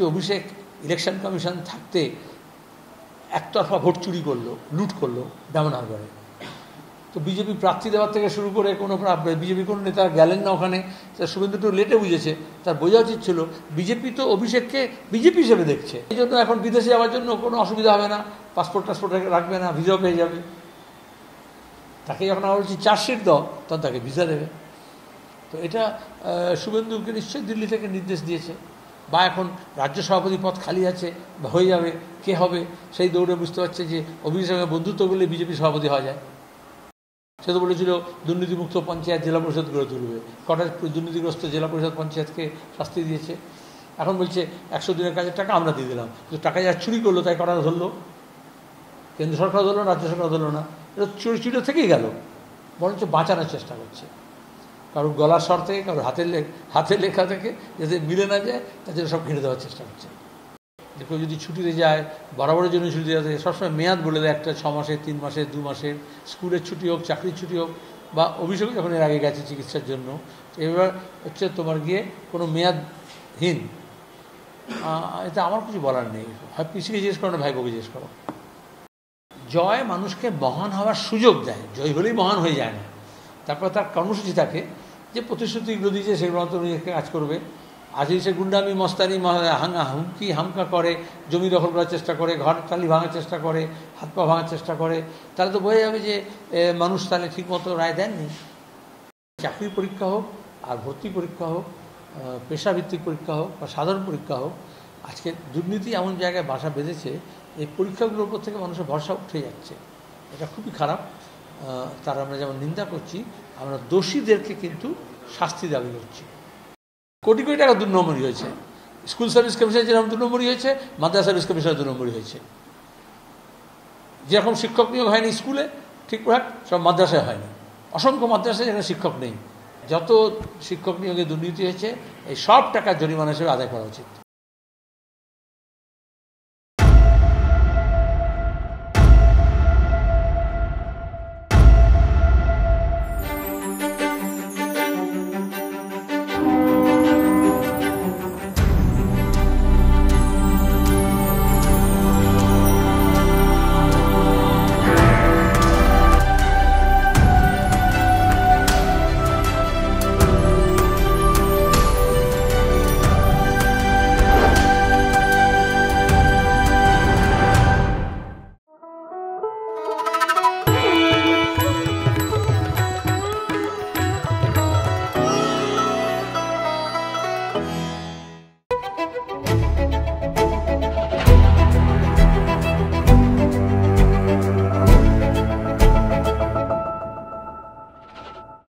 অভিষেক election commission থাকতে একতরফা vote চুরি করলো, লুট করলো ডায়মন্ড হারবারে। তো বিজেপি প্রার্থী দেওয়ার থেকে শুরু করে কোনো বিজেপি কোনো নেতা গেলেন না ওখানে। শুভেন্দু একটু লেটে বুঝেছে, তার বোঝা উচিত ছিল বিজেপি তো অভিষেককে বিজেপি হিসেবে দেখছে, এই জন্য এখন বিদেশে যাওয়ার জন্য কোনো অসুবিধা হবে না, পাসপোর্ট টাসপোর্ট রাখবে না, ভিসাও পেয়ে যাবে। তাকে যখন আমরা বলছি চার্জশিট দাও, তখন তাকে ভিসা দেবে। তো এটা শুভেন্দুকে নিশ্চয়ই দিল্লি থেকে নির্দেশ দিয়েছে। বা এখন রাজ্য সভাপতি পদ খালি আছে বা হয়ে যাবে, কে হবে সেই দৌড়ে বুঝতে পারছে যে অভিষেকের সঙ্গে বন্ধুত্ব করলে বিজেপি সভাপতি হওয়া যায়। সে তো বলেছিল দুর্নীতিমুক্ত পঞ্চায়েত জেলা পরিষদ গড়ে তুলবে, কটা দুর্নীতিগ্রস্ত জেলা পরিষদ পঞ্চায়েতকে শাস্তি দিয়েছে। এখন বলছে 100 দিনের কাজের টাকা আমরা দিয়ে দিলাম, কিন্তু টাকা যা চুরি করলো তাই কটা ধরলো, কেন্দ্র সরকার ধরলো, রাজ্য সরকার ধরলো না, এটা চুরি চুরি থেকেই গেল, বরঞ্চ বাঁচানোর চেষ্টা করছে। কারোর গলার স্বর থেকে, কারোর হাতের লেখা থেকে যাতে মিলে না যায় তার জন্য সব ঘিরে দেওয়ার চেষ্টা করছে। যে কেউ যদি ছুটিতে যায়, বরাবরের জন্য ছুটি দেওয়া যায়, সবসময় মেয়াদ বলে দেয়, একটা 6 মাসের, 3 মাসের, 2 মাসের, স্কুলের ছুটি হোক, চাকরির ছুটি হোক, বা অভিষেক যখন এর আগে গেছে চিকিৎসার জন্য। এবার হচ্ছে তোমার গিয়ে কোনো মেয়াদহীন, এটা আমার কিছু বলার নেই। হয় পিসিকে জিজ্ঞেস করো না ভাইপোকে জিজ্ঞেস করো। জয় মানুষকে মহান হওয়ার সুযোগ দেয়, জয় হলেই মহান হয়ে যায় না। তারপর তার কর্মসূচি থাকে যে প্রতিশ্রুতিগুলো দিয়েছে সেগুলো তো নিজেকে কাজ করবে। আজ সে গুন্ডামি মস্তানি হুমকি হামকা করে, জমি দখল করার চেষ্টা করে, ঘর টালি ভাঙার চেষ্টা করে, হাত পা ভাঙার চেষ্টা করে, তাহলে তো বোঝা যাবে যে মানুষ তাহলে ঠিকমতো রায় দেননি। চাকরির পরীক্ষা হোক, আর ভর্তি পরীক্ষা হোক, পেশাভিত্তিক পরীক্ষা হোক বা সাধারণ পরীক্ষা হোক, আজকে দুর্নীতি এমন জায়গায় বাসা বেঁধেছে, এই পরীক্ষাগুলোর উপর থেকে মানুষের ভরসা উঠে যাচ্ছে। এটা খুবই খারাপ। তার আমরা যেমন নিন্দা করছি, আমরা দোষীদেরকে কিন্তু শাস্তি দাবি করছি। কোটি কোটি টাকা 2 নম্বরই হয়েছে। স্কুল সার্ভিস কমিশন যেরকম 2 নম্বরই হয়েছে, মাদ্রাসা সার্ভিস কমিশন 2 নম্বরই হয়েছে। যেরকম শিক্ষক নিয়োগ হয়নি স্কুলে ঠিকঠাক, সব মাদ্রাসায় হয়নি। অসংখ্য মাদ্রাসায় যেখানে শিক্ষক নেই। যত শিক্ষক নিয়োগে দুর্নীতি হয়েছে, এই সব টাকা জরিমানা হিসেবে আদায় করা উচিত।